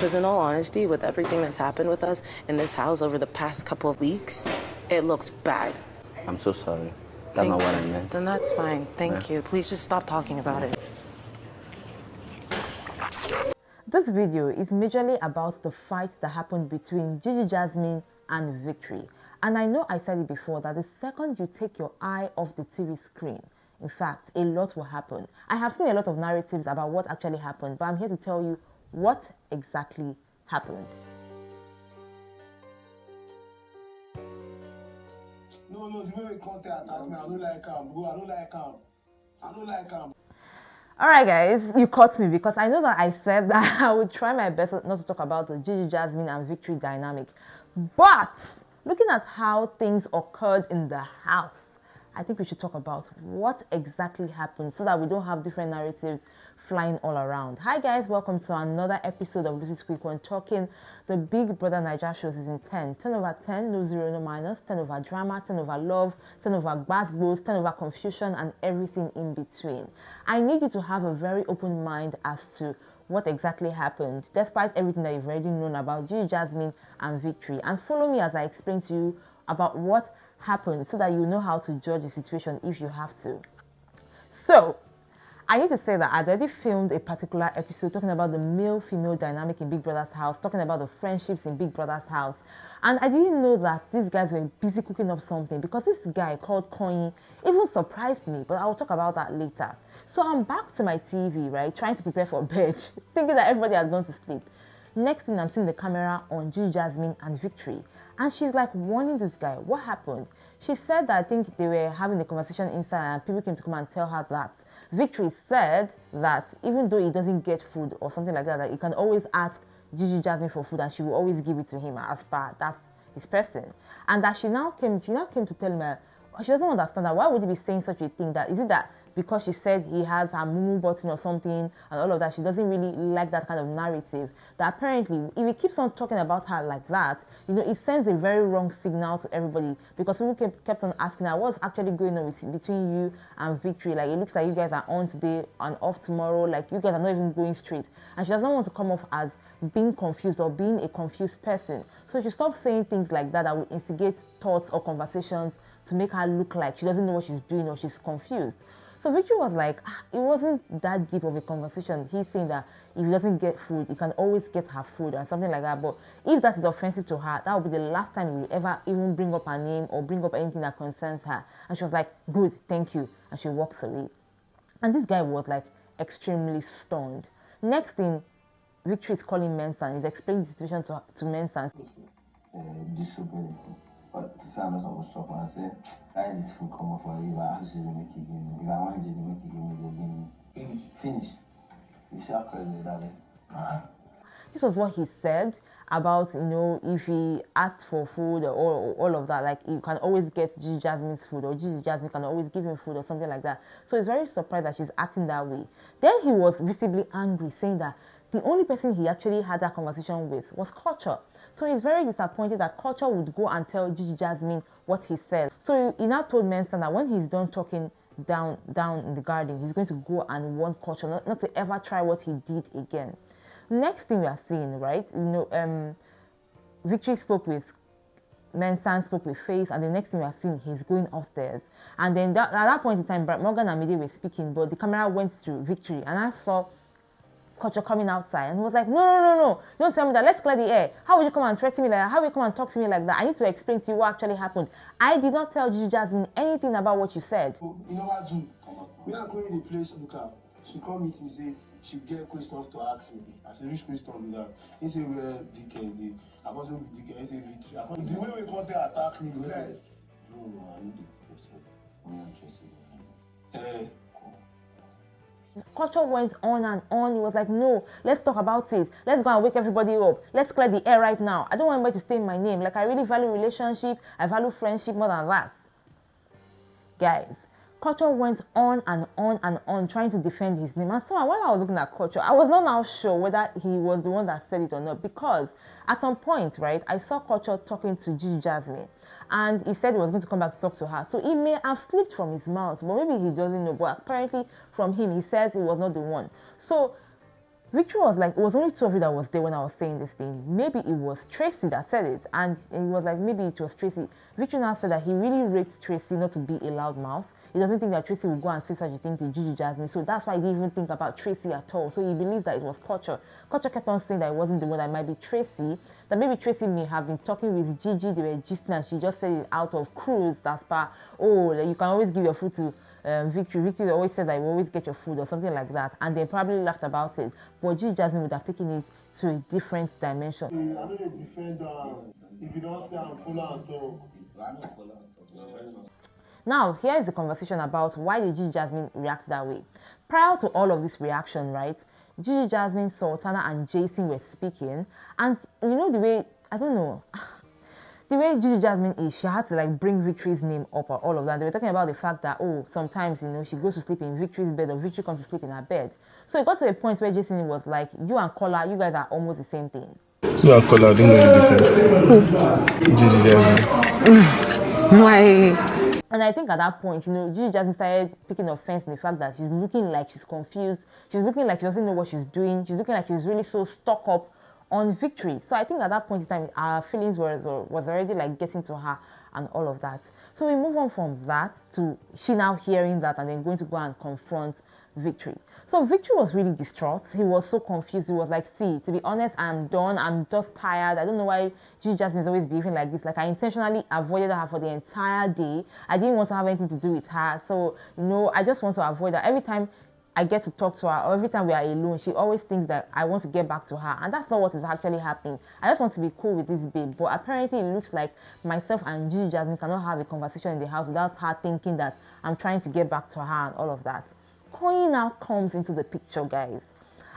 Because in all honesty, with everything that's happened with us in this house over the past couple of weeks, it looks bad. I'm so sorry. That's not what I meant. Then that's fine. Thank you. Please just stop talking about it. This video is majorly about the fight that happened between Gigi Jasmine and Victory. And I know I said it before that the second you take your eye off the TV screen, in fact, a lot will happen. I have seen a lot of narratives about what actually happened, but I'm here to tell you what exactly happened. No, the way we contact attack me, I don't like him, bro. I don't like him. Alright guys, you caught me because I know that I said that I would try my best not to talk about the Gigi Jasmine and Victory dynamic. But looking at how things occurred in the house, I think we should talk about what exactly happened so that we don't have different narratives flying all around. Hi guys, welcome to another episode of Lucy's Quick One, talking the Big Brother Naija show season 10. 10 over 10, no zero, no minus, 10 over drama, 10 over love, 10 over gbas-gbos, 10 over confusion and everything in between. I need you to have a very open mind as to what exactly happened, despite everything that you've already known about Gigi Jasmine and Victory. And follow me as I explain to you about what happened so that you know how to judge the situation if you have to. So, I need to say that I already filmed a particular episode talking about the male-female dynamic in Big Brother's house, talking about the friendships in Big Brother's house. And I didn't know that these guys were busy cooking up something because this guy called Koyi even surprised me, but I'll talk about that later. So I'm back to my TV, right, trying to prepare for bed, thinking that everybody has gone to sleep. Next thing, I'm seeing the camera on Gigi Jasmine and Victory. And she's like warning this guy, what happened? She said that I think they were having a conversation inside and people came to come and tell her that Victory said that even though he doesn't get food or something like that, that he can always ask Gigi Jasmine for food and she will always give it to him as per that's his person. And that she now came to tell me she doesn't understand that why would he be saying such a thing, that is it that because she said he has her mumu button or something and all of that, she doesn't really like that kind of narrative. That apparently, if he keeps on talking about her like that, you know, it sends a very wrong signal to everybody because people kept on asking her what's actually going on between you and Victory. Like, it looks like you guys are on today and off tomorrow. Like, you guys are not even going straight. And she doesn't want to come off as being confused or being a confused person. So she stopped saying things like that will instigate thoughts or conversations to make her look like she doesn't know what she's doing or she's confused. So Victory was like, it wasn't that deep of a conversation. He's saying that if he doesn't get food, he can always get her food and something like that. But if that is offensive to her, that will be the last time he will ever even bring up her name or bring up anything that concerns her. And she was like, good, thank you. And she walks away. And this guy was like extremely stunned. Next thing, Victory is calling Mensan. He's explaining the situation to Mensan. But to say I'm not supposed to talk, I say, I this food come off for you. If I ask you to make you give me, if I want you to make you give me, go give me. Finish. You see how crazy that is? This was what he said about, you know, if he asked for food or all of that, like you can always get Gigi Jasmine's food or Gigi Jasmine can always give him food or something like that. So he's very surprised that she's acting that way. Then he was visibly angry, saying that the only person he actually had that conversation with was Culture. So he's very disappointed that Culture would go and tell Gigi Jasmine what he said. So he now told Mensan that when he's done talking down in the garden, he's going to go and warn Culture not to ever try what he did again. Next thing we are seeing, right, you know, Victory spoke with Mensan, spoke with Faith, and the next thing we are seeing, he's going upstairs. And then at that point in time, Morgan and Mide were speaking, but the camera went to Victory, and I saw Culture coming outside, and he was like, no, don't tell me that, let's clear the air. How would you come and threaten me like that? How would you come and talk to me like that? I need to explain to you what actually happened. I did not tell Gigi Jasmine anything about what you said. You know what, June? We are going to the place, Luca. She come meet me, say she get questions to ask me. I said, which question with that? He said, where DK? I was with DK, he said, Victory. The way we contact attack me, yes. No, I need the question. I'm interested. Culture went on and on. He was like, no, let's talk about it. Let's go and wake everybody up. Let's clear the air right now. I don't want anybody to stay in my name. Like, I really value relationship. I value friendship more than that. Guys, Culture went on and on and on trying to defend his name. And so while I was looking at Culture, I was not now sure whether he was the one that said it or not. Because at some point, right, I saw Culture talking to Gigi Jasmine. And he said he was going to come back to talk to her. So he may have slipped from his mouth, but maybe he doesn't know. But apparently from him, he says he was not the one. So Victory was like, it was only two of you that was there when I was saying this thing. Maybe it was Tracy that said it, and it was like, maybe it was Tracy. Victory now said that he really rates Tracy not to be a loud mouth. He doesn't think that Tracy will go and say such a thing to Gigi Jasmine, so that's why he didn't even think about Tracy at all. So he believes that it was Culture. Culture kept on saying that it wasn't the one, that it might be Tracy, that maybe Tracy may have been talking with Gigi, they were gisting, and she just said it out of cruise, that's part, oh, you can always give your food to Victory. Victory always said that you always get your food or something like that, and they probably laughed about it. But Gigi Jasmine would have taken it to a different dimension. I know they defend if you don't say I'm full and talk. Now, here is the conversation about why did Gigi Jasmine react that way. Prior to all of this reaction, right, Gigi Jasmine, Sultana, and Jason were speaking, and you know the way, I don't know, the way Gigi Jasmine is, she had to like bring Victory's name up or all of that. They were talking about the fact that, oh, sometimes, you know, she goes to sleep in Victory's bed or Victory comes to sleep in her bed. So it got to a point where Jason was like, you and Kola, you guys are almost the same thing. You and Kola, I didn't know the difference. Gigi Jasmine. Why? And I think at that point, you know, Gigi Jasmine started picking offense in the fact that she's looking like she's confused. She's looking like she doesn't know what she's doing. She's looking like she's really so stuck up on Victory. So I think at that point in time, our feelings was already like getting to her and all of that. So we move on from that to she now hearing that and then going to go and confront Victory. So Victory was really distraught. He was so confused. He was like, see, to be honest, I'm done. I'm just tired. I don't know why Gigi Jasmine is always behaving like this. Like, I intentionally avoided her for the entire day. I didn't want to have anything to do with her. So, you know, I just want to avoid her. Every time I get to talk to her or every time we are alone, she always thinks that I want to get back to her. And that's not what is actually happening. I just want to be cool with this babe. But apparently it looks like myself and Gigi Jasmine cannot have a conversation in the house without her thinking that I'm trying to get back to her and all of that. Coin now comes into the picture, guys,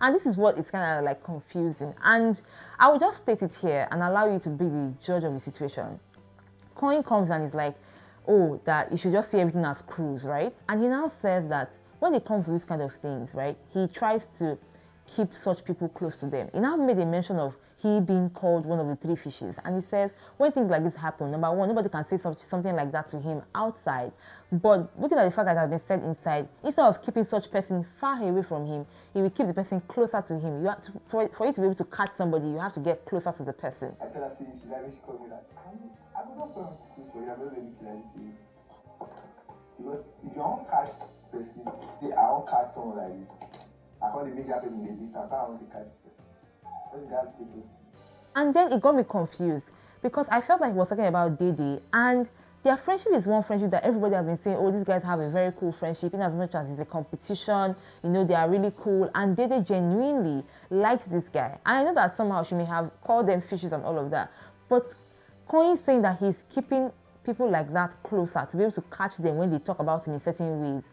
and this is what is kind of like confusing, and I will just state it here and allow you to be the judge of the situation. Coin comes and is like, oh, that you should just see everything as cruise, right? And he now says that when it comes to these kind of things, right, he tries to keep such people close to them. He now made a mention of he being called one of the three fishes, and he says when things like this happen, number one, nobody can say something like that to him outside, but looking at the fact that it has been said inside, instead of keeping such person far away from him, he will keep the person closer to him. You have to, for you to be able to catch somebody, you have to get closer to the person. I tell her, see, she like when she called me that. I would not put on cruise for you. I don't really feel like this. Because if you don't catch person, I won't catch someone like this. I can't make that person in the distance. I want to catch person. And then it got me confused because I felt like he was talking about Dede, and their friendship is one friendship that everybody has been saying, oh, these guys have a very cool friendship, in as much as it's a competition, you know, they are really cool, and Dede genuinely likes this guy. And I know that somehow she may have called them fishes and all of that, but Coin saying that he's keeping people like that closer to be able to catch them when they talk about him in certain ways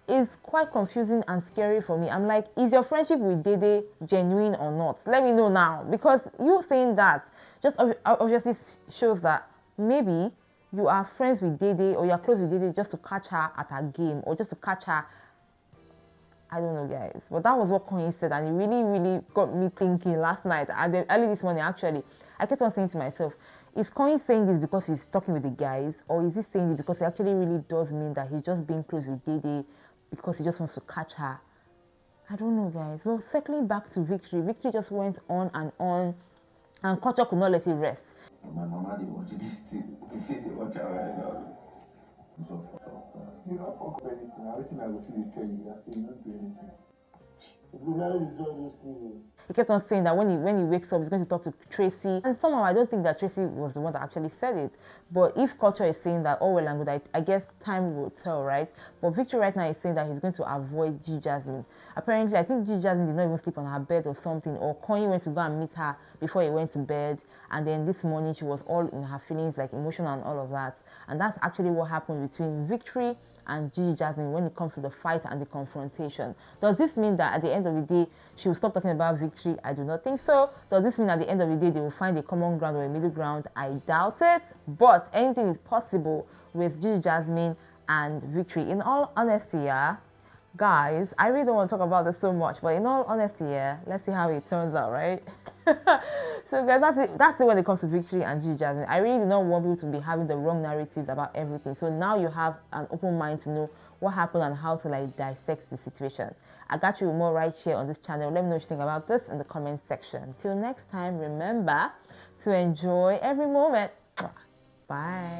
is quite confusing and scary for me. I'm like, is your friendship with Dede genuine or not? Let me know now, because you saying that just obviously shows that maybe you are friends with Dede or you're close with Dede just to catch her at her game or just to catch her. I don't know, guys, but that was what Coin said, and it really, really got me thinking last night and then early this morning. Actually, I kept on saying to myself, is Coin saying this because he's talking with the guys, or is he saying it because he actually really does mean that he's just being close with Dede because he just wants to catch her? I don't know, guys. Well, circling back to Victory, Victory just went on, and Culture could not let it rest. My mama, they watch this thing. They say they watch her right now. So fuck up. You don't fuck up anything. Everything I will see they tell you. I say you don't do anything. You never enjoy this thing. He kept on saying that when he wakes up, he's going to talk to Tracy. And somehow I don't think that Tracy was the one that actually said it. But if Culture is saying that, oh well and good, I guess time will tell, right? But Victory right now is saying that he's going to avoid Gigi Jasmine. Apparently, I think Gigi Jasmine did not even sleep on her bed or something. Or Coin went to go and meet her before he went to bed. And then this morning, she was all in her feelings, like emotional and all of that. And that's actually what happened between Victory and Gigi Jasmine when it comes to the fight and the confrontation. Does this mean that at the end of the day, she will stop talking about Victory? I do not think so. Does this mean at the end of the day, they will find a common ground or a middle ground? I doubt it. But anything is possible with Gigi Jasmine and Victory. In all honesty, yeah, guys, I really don't want to talk about this so much, but in all honesty, yeah, let's see how it turns out, right? So guys, that's it when it comes to Victory and Gigi Jasmine. I really do not want people to be having the wrong narratives about everything. So now you have an open mind to know what happened and how to like dissect the situation. I got you more right here on this channel. Let me know what you think about this in the comment section. Till next time, remember to enjoy every moment. Bye.